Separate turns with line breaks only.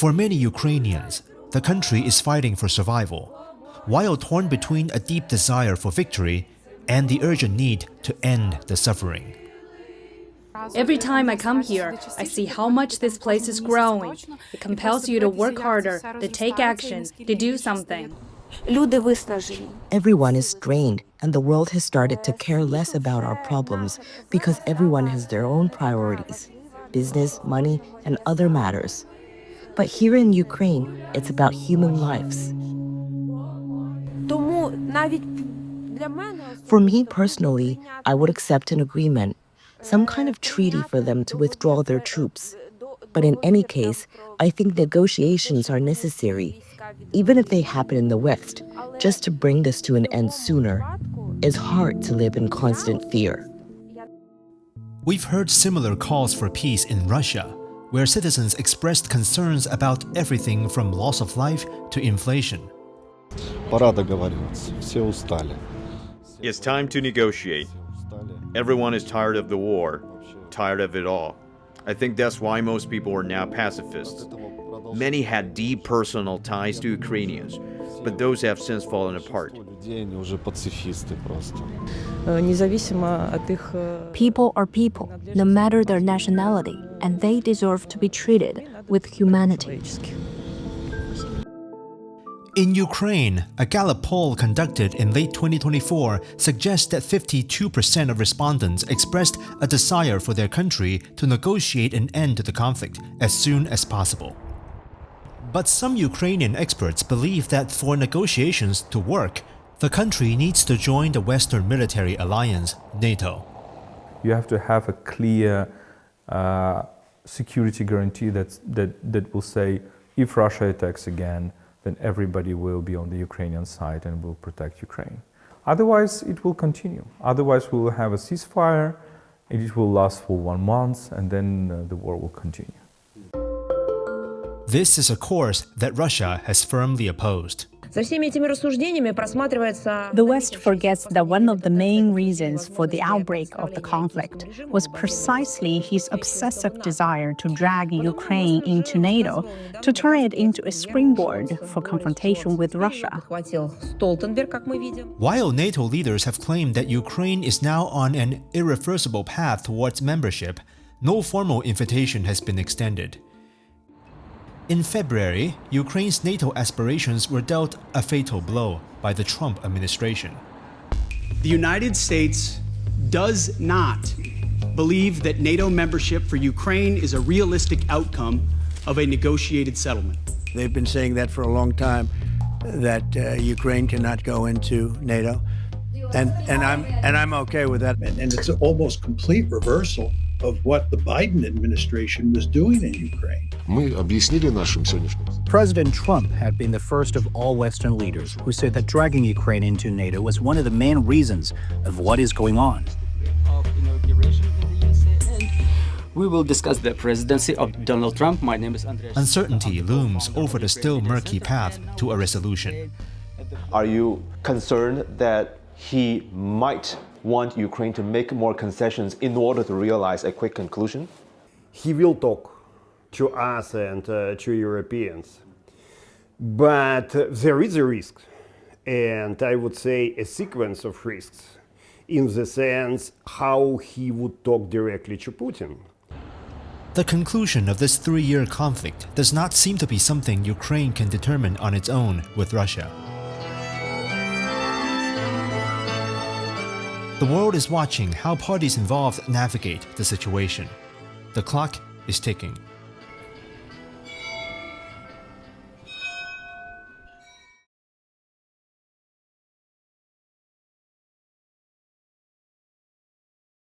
For many Ukrainians, the country is fighting for survival, while torn between a deep desire for victory and the urgent need to end the suffering.
Every time I come here, I see how much this place is growing. It compels you to work harder, to take action, to do something.
Everyone is strained, and the world has started to care less about our problems because everyone has their own priorities, business, money, and other matters. But here in Ukraine, it's about human lives. For me personally, I would accept an agreement, some kind of treaty for them to withdraw their troops. But in any case, I think negotiations are necessary, even if they happen in the West, just to bring this to an end sooner. It's hard to live in constant fear.
We've heard similar calls for peace in Russia, where citizens expressed concerns about everything from loss of life to inflation.
Пора договариваться. Все устали.
It's time to negotiate. Everyone is tired of the war, tired of it all. I think that's why most people are now pacifists. Many had deep personal ties to Ukrainians, but those have since fallen apart.
People are people, no matter their nationality, and they deserve to be treated with humanity.
In Ukraine, a Gallup poll conducted in late 2024 suggests that 52% of respondents expressed a desire for their country to negotiate an end to the conflict as soon as possible. But some Ukrainian experts believe that for negotiations to work, the country needs to join the Western military alliance, NATO.
You have to have a clear security guarantee that will say, if Russia attacks again, then everybody will be on the Ukrainian side and will protect Ukraine. Otherwise, it will continue. Otherwise, we will have a ceasefire, it will last for 1 month, and then the war will continue.
This is a course that Russia has firmly opposed.
The West forgets that one of the main reasons for the outbreak of the conflict was precisely his obsessive desire to drag Ukraine into NATO, to turn it into a springboard for confrontation with Russia.
While NATO leaders have claimed that Ukraine is now on an irreversible path towards membership, no formal invitation has been extended. In February, Ukraine's NATO aspirations were dealt a fatal blow by the Trump administration.
The United States does not believe that NATO membership for Ukraine is a realistic outcome of a negotiated settlement.
They've been saying that for a long time, that Ukraine cannot go into NATO, and I'm okay with that.
And it's an almost complete reversal of what the Biden administration was doing in Ukraine.
President Trump had been the first of all Western leaders who said that dragging Ukraine into NATO was one of the main reasons of what is going on.
We will discuss the presidency of Donald Trump. My name is Andres.
Uncertainty looms over the still murky path to a resolution.
Are you concerned that he might want Ukraine to make more concessions in order to realize a quick conclusion?
He will talk to us and to Europeans, but there is a risk, and I would say a sequence of risks, in the sense how he would talk directly to Putin.
The conclusion of this 3-year conflict does not seem to be something Ukraine can determine on its own with Russia. The world is watching how parties involved navigate the situation. The clock is ticking.